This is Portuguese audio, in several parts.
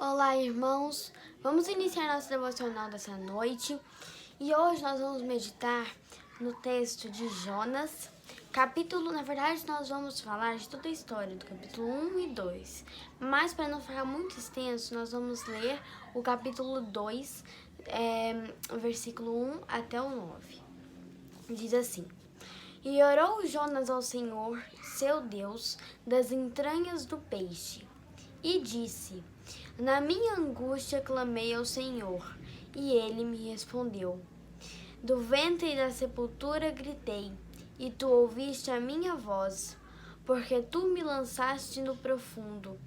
Olá, irmãos! Vamos iniciar nosso devocional dessa noite e hoje nós vamos meditar no texto de Jonas, na verdade nós vamos falar de toda a história do capítulo 1 e 2, mas para não ficar muito extenso, nós vamos ler o capítulo 2, versículo 1 até o 9. Diz assim: E orou Jonas ao Senhor, seu Deus, das entranhas do peixe, e disse: Na minha angústia clamei ao Senhor, e ele me respondeu. Do ventre da sepultura gritei, e tu ouviste a minha voz, porque tu me lançaste no profundo,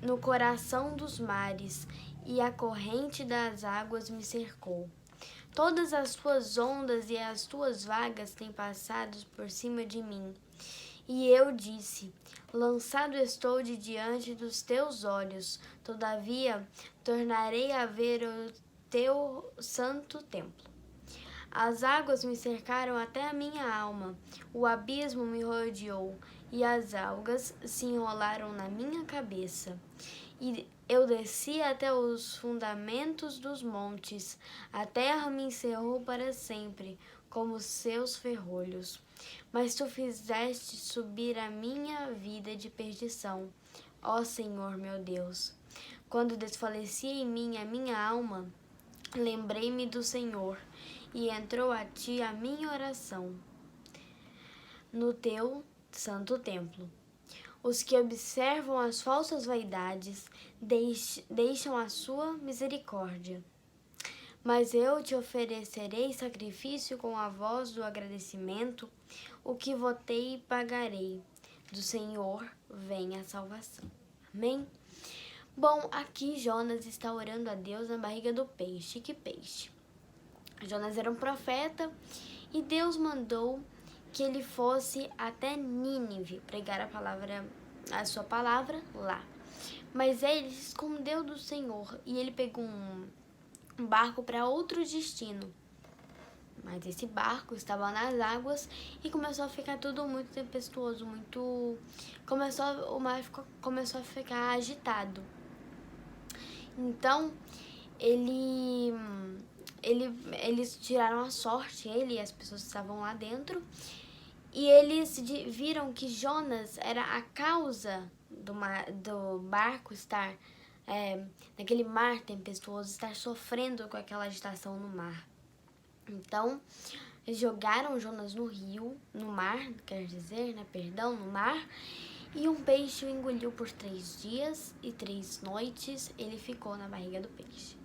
no coração dos mares, e a corrente das águas me cercou. Todas as tuas ondas e as tuas vagas têm passado por cima de mim. E eu disse: Lançado estou de diante dos teus olhos, todavia tornarei a ver o teu santo templo. As águas me cercaram até a minha alma, o abismo me rodeou, e as algas se enrolaram na minha cabeça. E eu desci até os fundamentos dos montes, a terra me encerrou para sempre, como os seus ferrolhos. Mas tu fizeste subir a minha vida de perdição, ó Senhor meu Deus. Quando desfalecia em mim a minha alma, lembrei-me do Senhor, e entrou a ti a minha oração no teu santo templo. Os que observam as falsas vaidades deixam a sua misericórdia. Mas eu te oferecerei sacrifício com a voz do agradecimento, o que votei e pagarei. Do Senhor vem a salvação. Amém? Bom, aqui Jonas está orando a Deus na barriga do peixe. Que peixe? Jonas era um profeta e Deus mandou que ele fosse até Nínive pregar a sua palavra lá. Mas ele se escondeu do Senhor e ele pegou um barco para outro destino. Mas esse barco estava nas águas e começou a ficar tudo muito tempestuoso, o mar começou a ficar agitado. Então, eles tiraram a sorte, ele e as pessoas que estavam lá dentro, e eles viram que Jonas era a causa do barco estar naquele mar tempestuoso, estar sofrendo com aquela agitação no mar. Então, eles jogaram Jonas no mar, no mar, e um peixe o engoliu por 3 dias e 3 noites, ele ficou na barriga do peixe.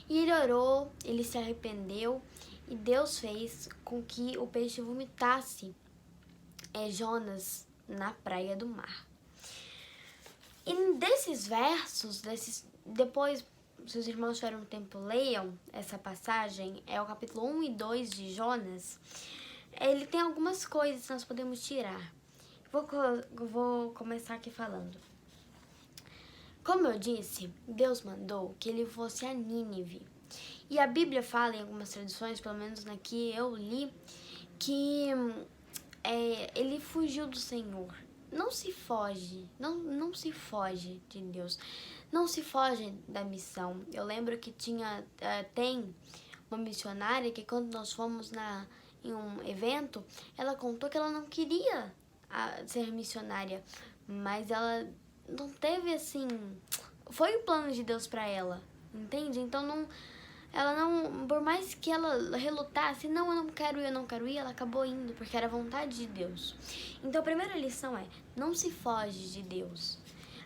E ele orou, ele se arrependeu, e Deus fez com que o peixe vomitasse Jonas na praia do mar. E desses versos, depois, se os irmãos tiverem um tempo, leiam essa passagem, é o capítulo 1 e 2 de Jonas. Ele tem algumas coisas que nós podemos tirar. Vou começar aqui falando. Como eu disse, Deus mandou que ele fosse a Nínive. E a Bíblia fala em algumas traduções, pelo menos na que eu li, que ele fugiu do Senhor. Não se foge, não se foge de Deus, não se foge da missão. Eu lembro que tem uma missionária que quando nós fomos em um evento, ela contou que ela não queria ser missionária, mas ela não teve assim, foi o plano de Deus para ela, entende? Então ela não, por mais que ela relutasse, não, eu não quero ir, ela acabou indo, porque era a vontade de Deus. Então a primeira lição não se foge de Deus.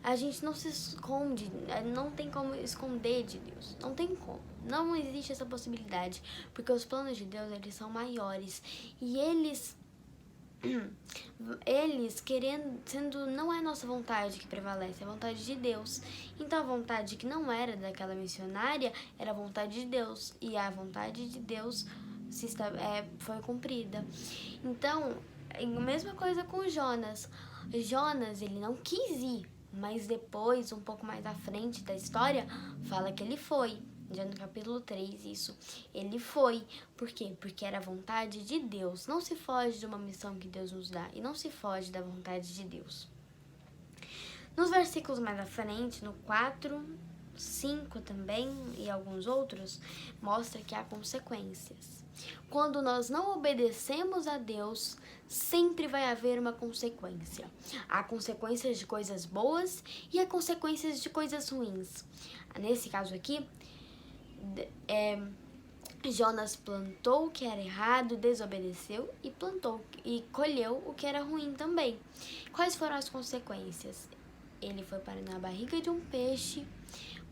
A gente não se esconde, não tem como esconder de Deus, não tem como, não existe essa possibilidade, porque os planos de Deus, eles são maiores, e eles não é a nossa vontade que prevalece, é a vontade de Deus. Então a vontade que não era daquela missionária era a vontade de Deus, e a vontade de Deus foi cumprida. Então, a mesma coisa com Jonas. Jonas, ele não quis ir, mas depois, um pouco mais à frente da história, fala que ele foi. Já no capítulo 3, isso. Ele foi. Por quê? Porque era a vontade de Deus. Não se foge de uma missão que Deus nos dá. E não se foge da vontade de Deus. Nos versículos mais à frente, no 4 5 também e alguns outros, mostra que há consequências. Quando nós não obedecemos a Deus, sempre vai haver uma consequência. Há consequências de coisas boas e há consequências de coisas ruins. Nesse caso aqui, Jonas plantou o que era errado, desobedeceu e plantou e colheu o que era ruim também. Quais foram as consequências? Ele foi parar na barriga de um peixe.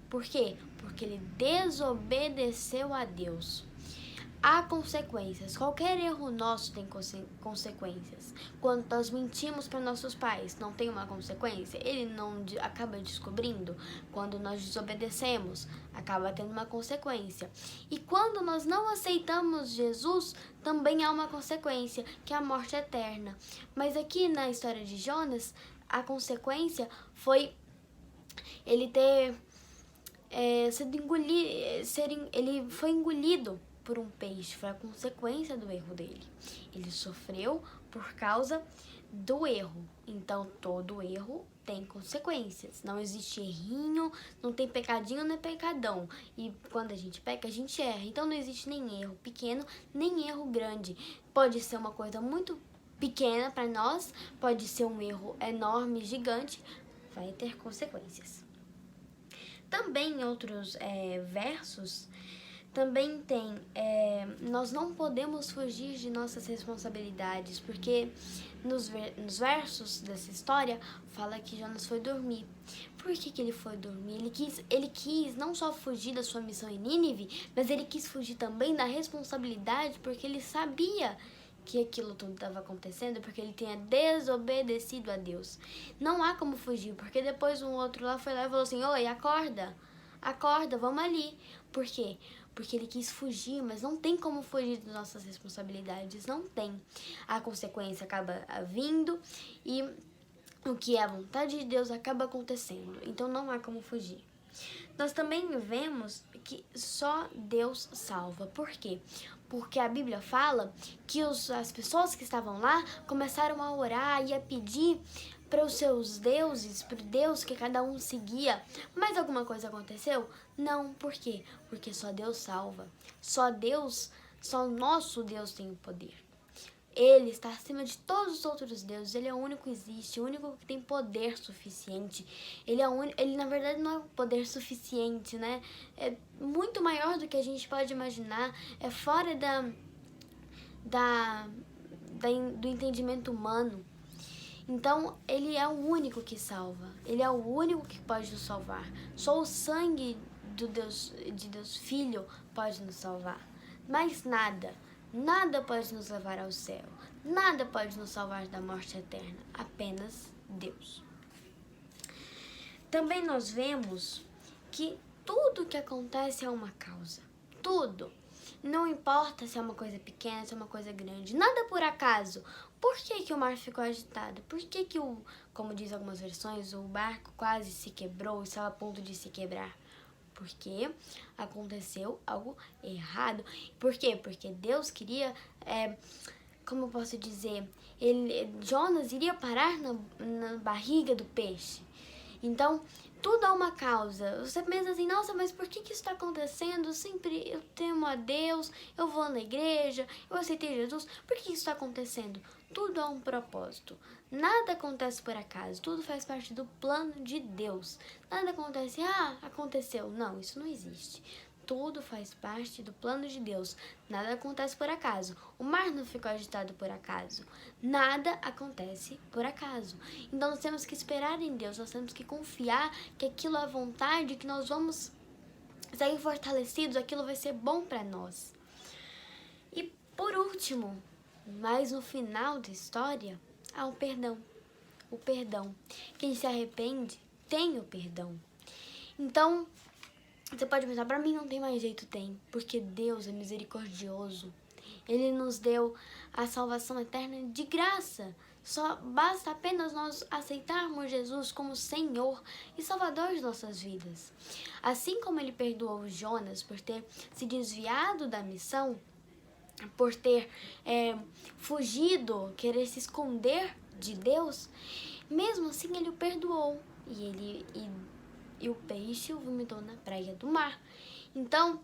Por quê? Porque ele desobedeceu a Deus. Há consequências. Qualquer erro nosso tem consequências. Quando nós mentimos para nossos pais, não tem uma consequência? Ele não acaba descobrindo? Quando nós desobedecemos, acaba tendo uma consequência. E quando nós não aceitamos Jesus, também há uma consequência, que é a morte eterna. Mas aqui na história de Jonas, a consequência foi ele ter ele foi engolido por um peixe, foi a consequência do erro dele. Ele sofreu por causa do erro. Então, todo erro tem consequências. Não existe errinho, não tem pecadinho nem pecadão. E quando a gente peca, a gente erra. Então, não existe nem erro pequeno, nem erro grande. Pode ser uma coisa muito pequena para nós, pode ser um erro enorme, gigante, vai ter consequências. Também em outros versos, também tem, nós não podemos fugir de nossas responsabilidades, porque nos versos dessa história fala que Jonas foi dormir. Por que ele foi dormir? Ele quis não só fugir da sua missão em Nínive, mas ele quis fugir também da responsabilidade, porque ele sabia que aquilo tudo estava acontecendo, porque ele tinha desobedecido a Deus. Não há como fugir, porque depois um outro lá foi lá e falou assim: oi, acorda, vamos ali. Por quê? Porque ele quis fugir, mas não tem como fugir das nossas responsabilidades, não tem. A consequência acaba vindo e o que é a vontade de Deus acaba acontecendo, então não há como fugir. Nós também vemos que só Deus salva. Por quê? Porque a Bíblia fala que as pessoas que estavam lá começaram a orar e a pedir para os seus deuses, para o Deus que cada um seguia. Mas alguma coisa aconteceu? Não. Por quê? Porque só Deus salva. Só o nosso Deus tem o poder. Ele está acima de todos os outros deuses. Ele é o único que existe, o único que tem poder suficiente. Ele na verdade não é poder suficiente, né? É muito maior do que a gente pode imaginar. É fora do entendimento humano. Então, ele é o único que salva. Ele é o único que pode nos salvar. Só o sangue de Deus Filho pode nos salvar. Mais nada. Nada pode nos levar ao céu. Nada pode nos salvar da morte eterna. Apenas Deus. Também nós vemos que tudo que acontece é uma causa. Tudo. Não importa se é uma coisa pequena, se é uma coisa grande. Nada por acaso. Por que o mar ficou agitado? Por que como diz algumas versões, o barco quase se quebrou, estava a ponto de se quebrar? Porque aconteceu algo errado. Por quê? Porque Deus queria, como eu posso dizer, Jonas iria parar na barriga do peixe. Então, tudo há uma causa. Você pensa assim, nossa, mas por que isso está acontecendo? Sempre eu temo a Deus, eu vou na igreja, eu aceitei Jesus. Por que isso está acontecendo? Tudo há um propósito. Nada acontece por acaso. Tudo faz parte do plano de Deus. Nada acontece, aconteceu. Não, isso não existe. Tudo faz parte do plano de Deus. Nada acontece por acaso. O mar não ficou agitado por acaso. Nada acontece por acaso. Então nós temos que esperar em Deus. Nós temos que confiar que aquilo é vontade, que nós vamos sair fortalecidos. Aquilo vai ser bom para nós. E por último, mas no final da história, há o perdão. O perdão. Quem se arrepende tem o perdão. Então, você pode pensar, pra mim não tem mais jeito, tem. Porque Deus é misericordioso. Ele nos deu a salvação eterna de graça. Só basta apenas nós aceitarmos Jesus como Senhor e Salvador de nossas vidas. Assim como Ele perdoou Jonas por ter se desviado da missão, por ter fugido, querer se esconder de Deus, mesmo assim Ele o perdoou. E e o peixe o vomitou na praia do mar. Então,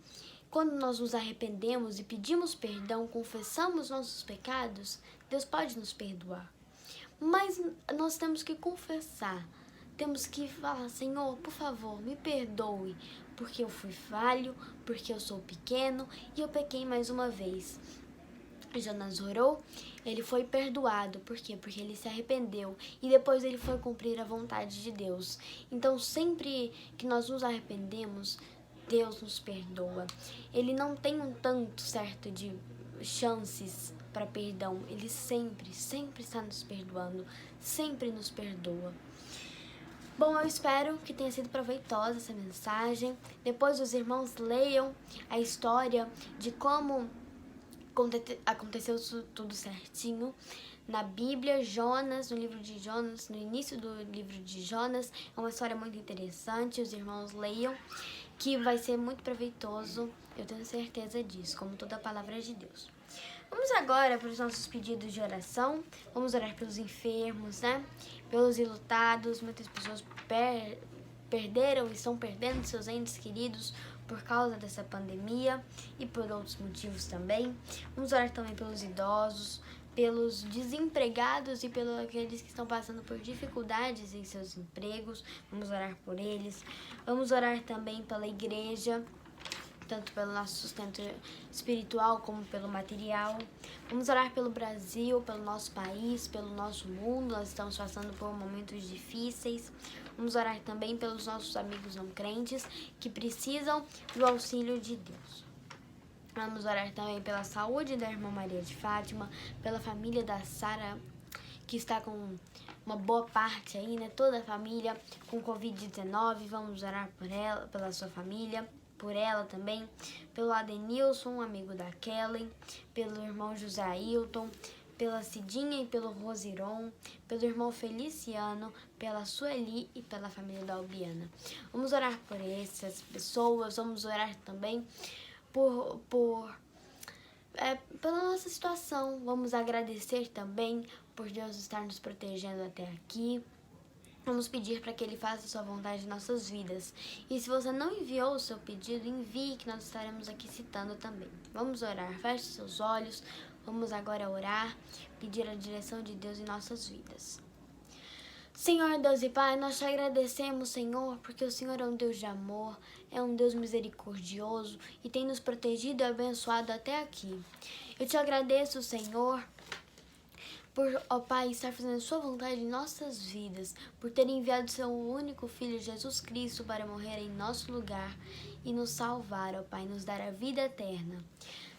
quando nós nos arrependemos e pedimos perdão, confessamos nossos pecados, Deus pode nos perdoar. Mas nós temos que confessar, temos que falar: Senhor, por favor, me perdoe, porque eu fui falho, porque eu sou pequeno e eu pequei mais uma vez. Jonas orou, ele foi perdoado. Por quê? Porque ele se arrependeu e depois ele foi cumprir a vontade de Deus. Então, sempre que nós nos arrependemos, Deus nos perdoa. Ele não tem um tanto certo de chances para perdão. Ele sempre está nos perdoando, sempre nos perdoa. Bom, eu espero que tenha sido proveitosa essa mensagem. Depois os irmãos leiam a história de como aconteceu tudo certinho na Bíblia. Jonas, no livro de Jonas, no início do livro de Jonas, é uma história muito interessante. Os irmãos leiam, que vai ser muito proveitoso, eu tenho certeza disso, como toda a palavra de Deus. Vamos agora para os nossos pedidos de oração. Vamos orar pelos enfermos, né? Pelos enlutados. Muitas pessoas perderam e estão perdendo seus entes queridos por causa dessa pandemia e por outros motivos também. Vamos orar também pelos idosos, pelos desempregados e pelos aqueles que estão passando por dificuldades em seus empregos. Vamos orar por eles. Vamos orar também pela igreja, tanto pelo nosso sustento espiritual como pelo material. Vamos orar pelo Brasil, pelo nosso país, pelo nosso mundo. Nós estamos passando por momentos difíceis. Vamos orar também pelos nossos amigos não crentes que precisam do auxílio de Deus. Vamos orar também pela saúde da irmã Maria de Fátima, pela família da Sara, que está com uma boa parte aí, né? Toda a família com Covid-19. Vamos orar por ela, pela sua família, por ela também, pelo Adenilson, amigo da Kelly, pelo irmão José Ailton, pela Cidinha e pelo Rosiron, pelo irmão Feliciano, pela Sueli e pela família da Albiana. Vamos orar por essas pessoas. Vamos orar também pela nossa situação. Vamos agradecer também por Deus estar nos protegendo até aqui. Vamos pedir para que Ele faça a sua vontade em nossas vidas. E se você não enviou o seu pedido, envie, que nós estaremos aqui citando também. Vamos orar. Feche seus olhos. Vamos agora orar, pedir a direção de Deus em nossas vidas. Senhor Deus e Pai, nós te agradecemos, Senhor, porque o Senhor é um Deus de amor, é um Deus misericordioso e tem nos protegido e abençoado até aqui. Eu te agradeço, Senhor, por, ó Pai, estar fazendo sua vontade em nossas vidas, por ter enviado seu único Filho, Jesus Cristo, para morrer em nosso lugar e nos salvar, ó Pai, nos dar a vida eterna.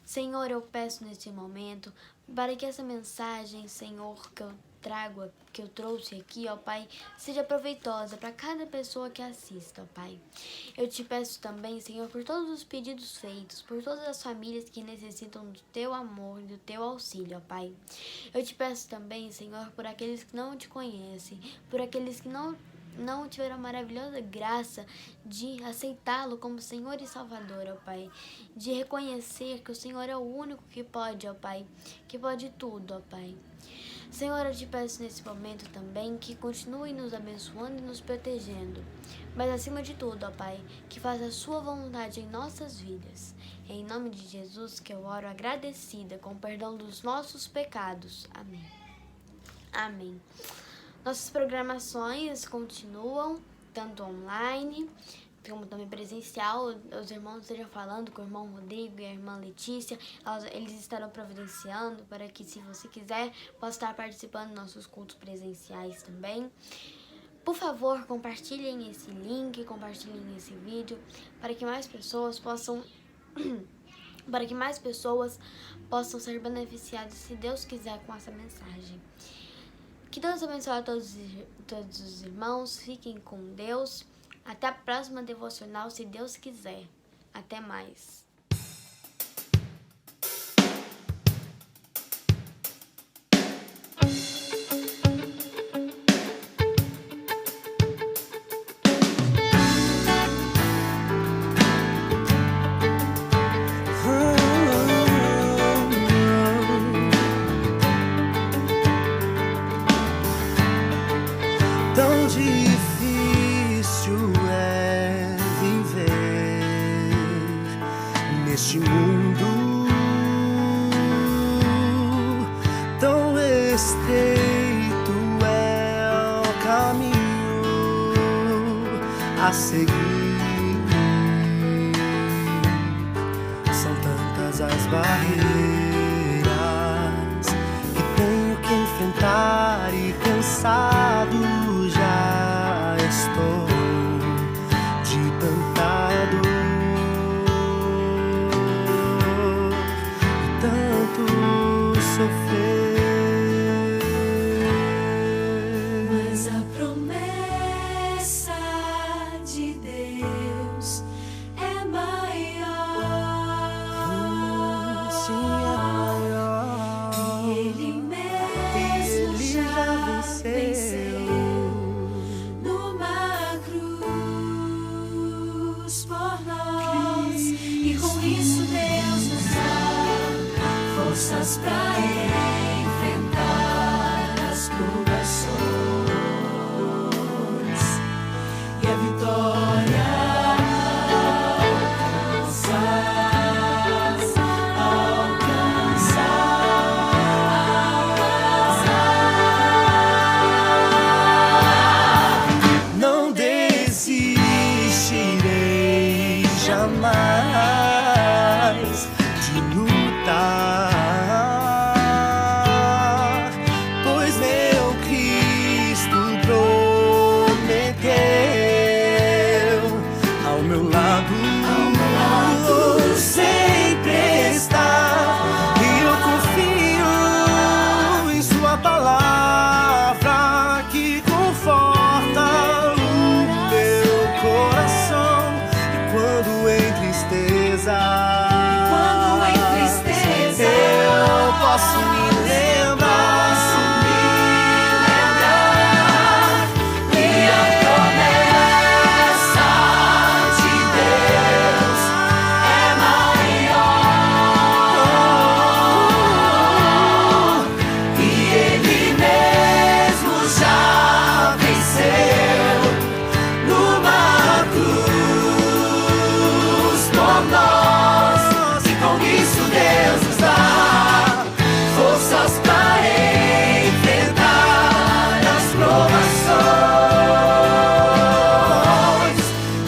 Senhor, eu peço neste momento para que essa mensagem, Senhor, que eu trouxe aqui, ó Pai, seja proveitosa para cada pessoa que assista, ó Pai. Eu te peço também, Senhor, por todos os pedidos feitos, por todas as famílias que necessitam do teu amor, do teu auxílio, ó Pai. Eu te peço também, Senhor, por aqueles que não te conhecem, por aqueles que não tiveram a maravilhosa graça de aceitá-lo como Senhor e Salvador, ó Pai. De reconhecer que o Senhor é o único que pode, ó Pai, que pode tudo, ó Pai. Senhor, eu te peço nesse momento também que continue nos abençoando e nos protegendo. Mas acima de tudo, ó Pai, que faça a sua vontade em nossas vidas. É em nome de Jesus que eu oro agradecida, com o perdão dos nossos pecados. Amém. Amém. Nossas programações continuam, tanto online como também presencial. Os irmãos estejam falando com o irmão Rodrigo e a irmã Letícia. Eles estarão providenciando para que, se você quiser, possa estar participando dos nossos cultos presenciais também. Por favor, compartilhem esse link, compartilhem esse vídeo, para que mais pessoas possam possam ser beneficiadas, se Deus quiser, com essa mensagem. Que Deus abençoe a todos os irmãos. Fiquem com Deus. Até a próxima devocional, se Deus quiser. Até mais. Tão difícil é a seguir. São tantas as barreiras que tenho que enfrentar e cansado já estou de tanta dor e tanto sofrer. Mas a promessa de Deus é maior. Sim, é maior. E Ele mesmo já venceu numa cruz por nós. E com isso Deus nos dá forças para enfrentar as provações e a vitória alcançar. Não desistirei jamais de lutar, pois meu Cristo prometeu ao meu lado sempre estar, e eu confio em sua palavra que conforta o meu coração. E quando em tristeza eu posso me lembrar E a promessa de Deus é maior. E Ele mesmo já venceu numa cruz por nós. E com isso Deus nos dá forças para enfrentar as provações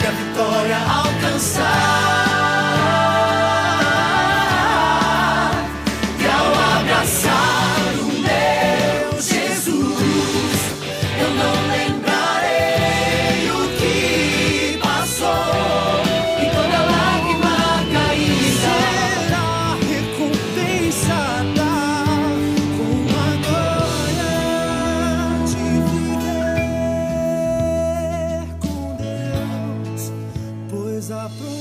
e a vitória alcançar. E ao abraçar o meu Jesus, eu não lembrarei o que passou e toda lágrima caída. será recompensada com a glória de viver com Deus, pois a promessa